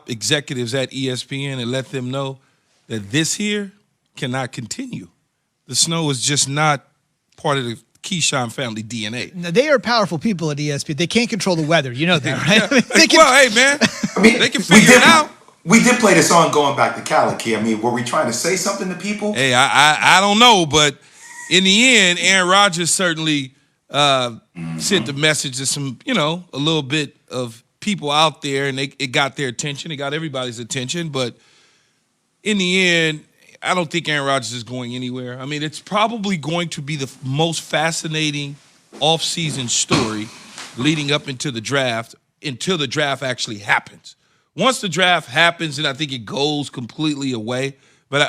top executives at ESPN and let them know that this here cannot continue. The snow is just not part of the Keyshawn family DNA. Now, they are powerful people at ESPN. They can't control the weather. You know that, right? Hey, man, they can figure it out. We did play the song going back to Calico. I mean, were we trying to say something to people? Hey, I don't know, but in the end, Aaron Rodgers certainly sent the message to some, a little bit of people out there, and it got their attention. It got everybody's attention. But in the end, I don't think Aaron Rodgers is going anywhere. I mean, it's probably going to be the most fascinating offseason story leading up into the draft until the draft actually happens. Once the draft happens, then I think it goes completely away.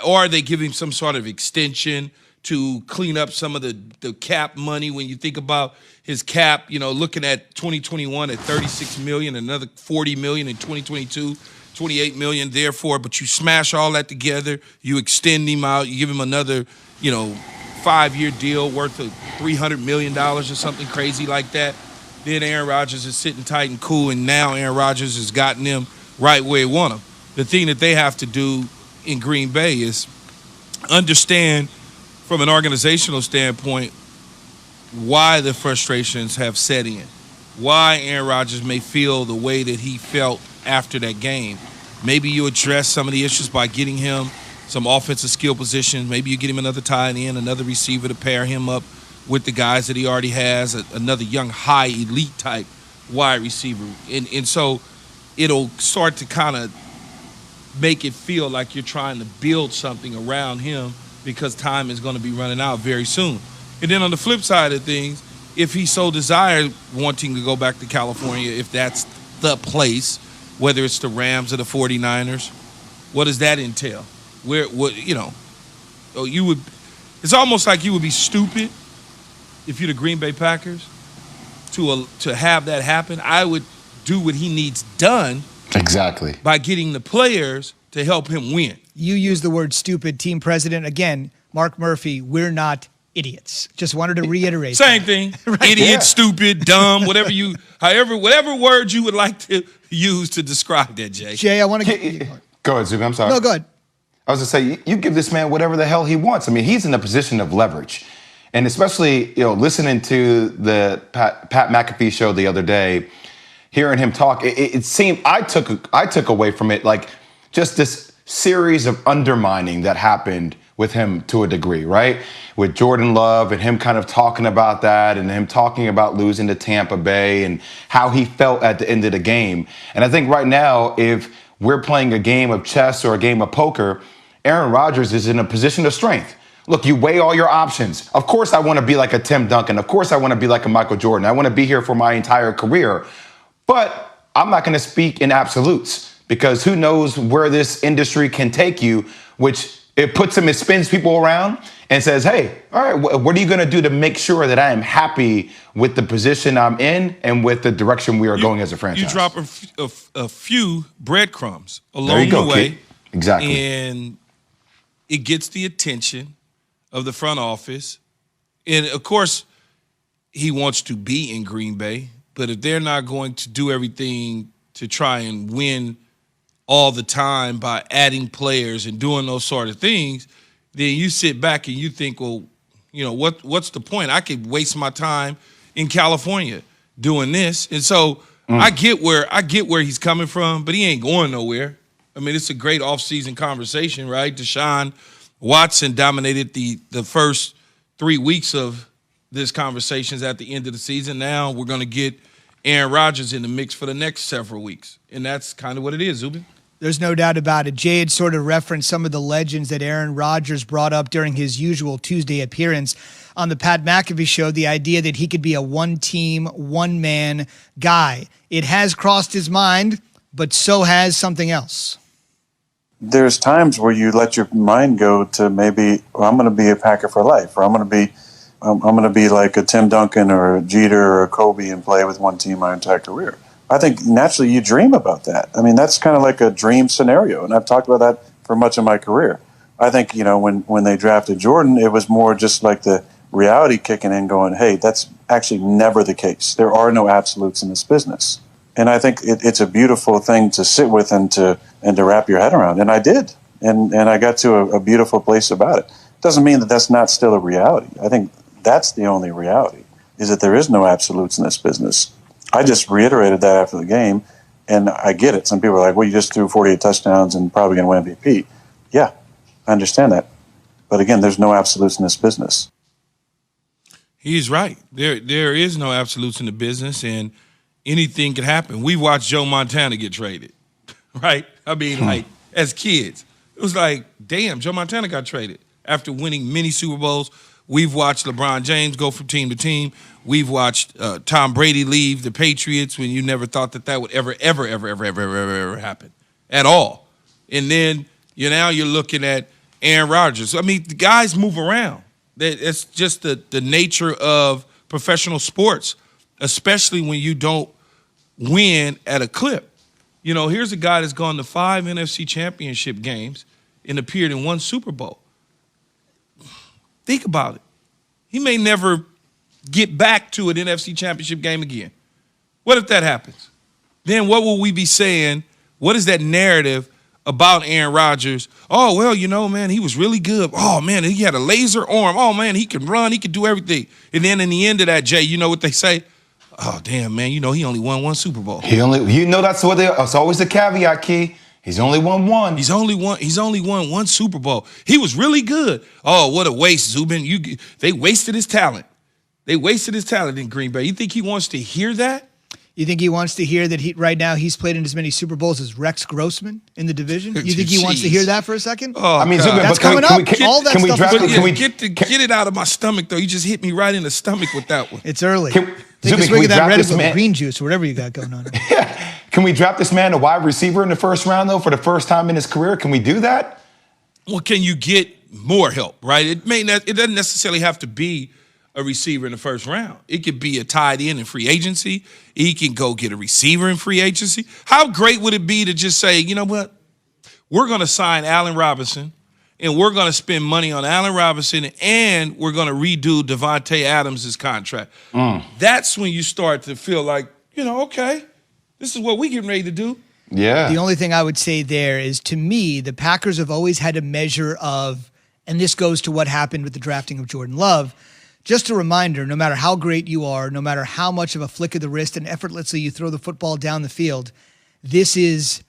Or they give him some sort of extension to clean up some of the cap money. When you think about his cap, looking at 2021 at $36 million, another $40 million in 2022, $28 million therefore, but you smash all that together, you extend him out, you give him another, 5-year deal worth of $300 million or something crazy like that. Then Aaron Rodgers is sitting tight and cool, and now Aaron Rodgers has gotten them right where he want them. The thing that they have to do in Green Bay is understand from an organizational standpoint why the frustrations have set in, why Aaron Rodgers may feel the way that he felt after that game. Maybe you address some of the issues by getting him some offensive skill positions. Maybe you get him another tight end, another receiver to pair him up with the guys that he already has, another young, high, elite type wide receiver. And so it'll start to kind of make it feel like you're trying to build something around him because time is going to be running out very soon. And then on the flip side of things, if he so desired wanting to go back to California, if that's the place, whether it's the Rams or the 49ers, what does that entail? It's almost like you would be stupid if you're the Green Bay Packers to have that happen. I would do what he needs done. Exactly. By getting the players to help him win. You use the word stupid, team president. Again, Mark Murphy, we're not idiots. Just wanted to reiterate. Same thing. Right. Idiot, stupid, dumb, whatever word you would like to use to describe that, Jay. Jay, I want to get Go ahead, Zuby. I'm sorry. No, go ahead. I was going to say, you give this man whatever the hell he wants. I mean, he's in a position of leverage. And especially, listening to the Pat McAfee show the other day, hearing him talk, it seemed I took away from it like just this series of undermining that happened with him to a degree, right? With Jordan Love and him kind of talking about that and him talking about losing to Tampa Bay and how he felt at the end of the game. And I think right now, if we're playing a game of chess or a game of poker, Aaron Rodgers is in a position of strength. Look, you weigh all your options. Of course, I want to be like a Tim Duncan. Of course, I want to be like a Michael Jordan. I want to be here for my entire career. But I'm not going to speak in absolutes because who knows where this industry can take you, which it puts him, it spins people around and says, hey, all right, what are you going to do to make sure that I am happy with the position I'm in and with the direction we are going as a franchise? You drop a few breadcrumbs along the way. Kid. Exactly. And it gets the attention of the front office. And, of course, he wants to be in Green Bay. But if they're not going to do everything to try and win all the time by adding players and doing those sort of things, then you sit back and you think, well, what's the point? I could waste my time in California doing this. And so I get where he's coming from, but he ain't going nowhere. I mean, it's a great offseason conversation, right? Deshaun Watson dominated the first 3 weeks of this conversations at the end of the season. Now we're going to get Aaron Rodgers in the mix for the next several weeks. And that's kind of what it is, Zubin. There's no doubt about it. Jay had sort of referenced some of the legends that Aaron Rodgers brought up during his usual Tuesday appearance on the Pat McAfee show, the idea that he could be a one-team, one-man guy. It has crossed his mind, but so has something else. There's times where you let your mind go to maybe, I'm going to be a Packer for life, or I'm going to be like a Tim Duncan or a Jeter or a Kobe and play with one team my entire career. I think naturally you dream about that. I mean, that's kind of like a dream scenario, and I've talked about that for much of my career. I think, when they drafted Jordan, it was more just like the reality kicking in going, hey, that's actually never the case. There are no absolutes in this business. And I think it's a beautiful thing to sit with and to wrap your head around. And I did. And I got to a beautiful place about it. Doesn't mean that that's not still a reality. I think that's the only reality, is that there is no absolutes in this business. I just reiterated that after the game, and I get it. Some people are like, well, you just threw 48 touchdowns and probably going to win MVP. Yeah, I understand that. But again, there's no absolutes in this business. He's right. There is no absolutes in the business, and anything could happen. We watched Joe Montana get traded, right? I mean, like, as kids. It was like, damn, Joe Montana got traded. After winning many Super Bowls, we've watched LeBron James go from team to team. We've watched Tom Brady leave the Patriots when you never thought that would ever happen at all. And then you're looking at Aaron Rodgers. I mean, the guys move around. It's just the nature of professional sports, especially when you don't win at a clip. You know, here's a guy that's gone to 5 NFC championship games and appeared in 1 Super Bowl. Think about it. He may never get back to an NFC championship game again. What if that happens? Then what will we be saying? What is that narrative about Aaron Rodgers? Oh, well, you know, man, he was really good. Oh, man, he had a laser arm. Oh, man, he can run. He can do everything. And then in the end of that, Jay, you know what they say? Oh, damn, man, you know, he only won 1 Super Bowl. That's what it's always the caveat, Key. He's only won 1. He's only won 1 Super Bowl. He was really good. Oh, what a waste, Zubin. They wasted his talent. They wasted his talent in Green Bay. You think he wants to hear that? You think he wants to hear that right now he's played in as many Super Bowls as Rex Grossman in the division? You think he wants to hear that for a second? Oh, I mean, Zubin, that's coming up. All that stuff. Get it out of my stomach, though. You just hit me right in the stomach with that one. It's early. Take a swig of that Red Bull, green juice, or whatever you got going on. Yeah. Can we draft this man a wide receiver in the first round, though, for the first time in his career? Can we do that? Well, can you get more help, right? It doesn't necessarily have to be a receiver in the first round. It could be a tight end in free agency. He can go get a receiver in free agency. How great would it be to just say, you know what? We're going to sign Allen Robinson, and we're going to spend money on Allen Robinson, and we're going to redo Devontae Adams' contract. That's when you start to feel like, you know, okay, this is what we're getting ready to do. Yeah. The only thing I would say there is, to me, the Packers have always had a measure of, and this goes to what happened with the drafting of Jordan Love, just a reminder, no matter how great you are, no matter how much of a flick of the wrist and effortlessly you throw the football down the field, this is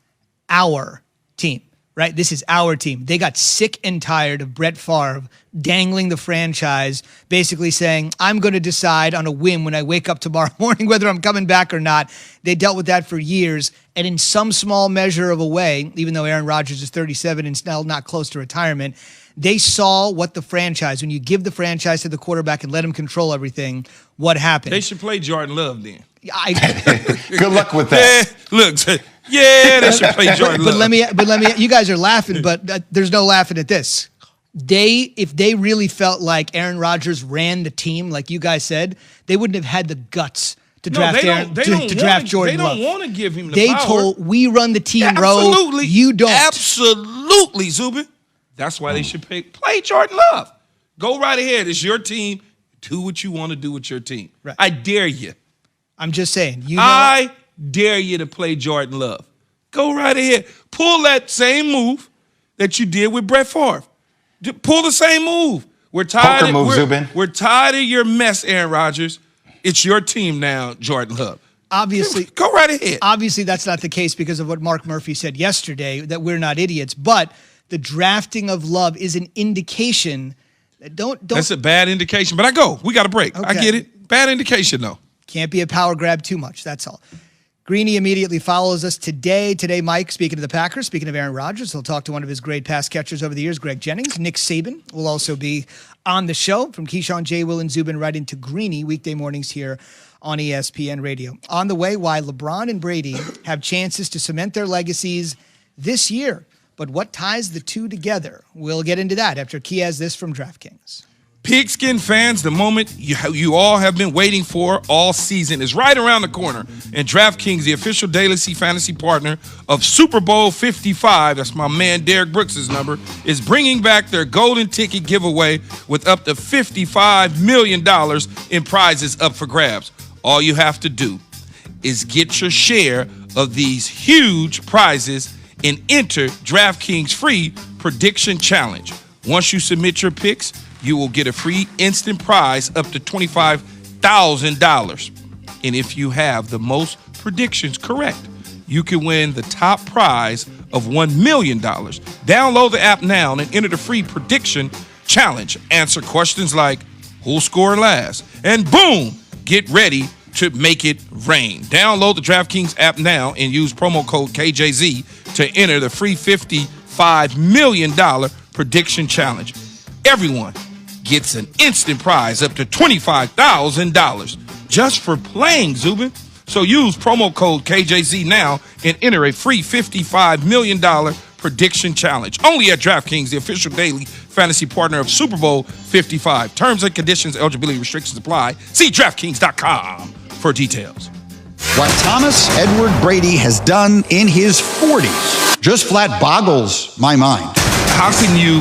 our team, right? This is our team. They got sick and tired of Brett Favre dangling the franchise, basically saying, I'm going to decide on a whim when I wake up tomorrow morning whether I'm coming back or not. They dealt with that for years. And in some small measure of a way, even though Aaron Rodgers is 37 and still not close to retirement, they saw what the franchise, when you give the franchise to the quarterback and let him control everything, what happened. They should play Jordan Love then. Good luck with that. Look, they should play Jordan Love. But let me. You guys are laughing, but there's no laughing at this. If they really felt like Aaron Rodgers ran the team, like you guys said, they wouldn't have had the guts to draft Jordan Love. They don't want to give him the power. They told, we run the team, bro. You don't. Absolutely, Zubin. That's why they should play Jordan Love. Go right ahead. It's your team. Do what you want to do with your team. Right. I dare you. I'm just saying. I dare you to play Jordan Love. Go right ahead. Pull that same move that you did with Brett Favre. Pull the same move. We're tired of your mess, Aaron Rodgers. It's your team now, Jordan Love. Obviously, go right ahead. Obviously, that's not the case because of what Mark Murphy said yesterday, that we're not idiots. But the drafting of Love is an indication that don't. That's a bad indication. But we got a break. Okay. I get it. Bad indication, though. Can't be a power grab too much. That's all. Greeny immediately follows us today. Today, Mike, speaking of the Packers, speaking of Aaron Rodgers, he'll talk to one of his great pass catchers over the years, Greg Jennings. Nick Saban will also be on the show. From Keyshawn, J. Will, and Zubin right into Greeny, weekday mornings here on ESPN Radio. On the way, why LeBron and Brady have chances to cement their legacies this year. But what ties the two together? We'll get into that after Key has this from DraftKings. Pigskin fans, the moment you all have been waiting for all season is right around the corner. And DraftKings, the official daily fantasy partner of Super Bowl 55, that's my man Derek Brooks' number, is bringing back their golden ticket giveaway with up to $55 million in prizes up for grabs. All you have to do is get your share of these huge prizes and enter DraftKings free prediction challenge. Once you submit your picks, you will get a free instant prize up to $25,000. And if you have the most predictions correct, you can win the top prize of $1 million. Download the app now and enter the free prediction challenge. Answer questions like, who'll score last? And boom, get ready to make it rain. Download the DraftKings app now and use promo code KJZ to enter the free $55 million prediction challenge. Everyone gets an instant prize up to $25,000 just for playing, Zubin. So use promo code KJZ now and enter a free $55 million prediction challenge. Only at DraftKings, the official daily fantasy partner of Super Bowl 55. Terms and conditions, eligibility restrictions apply. See DraftKings.com for details. What Thomas Edward Brady has done in his 40s just flat boggles my mind. How can you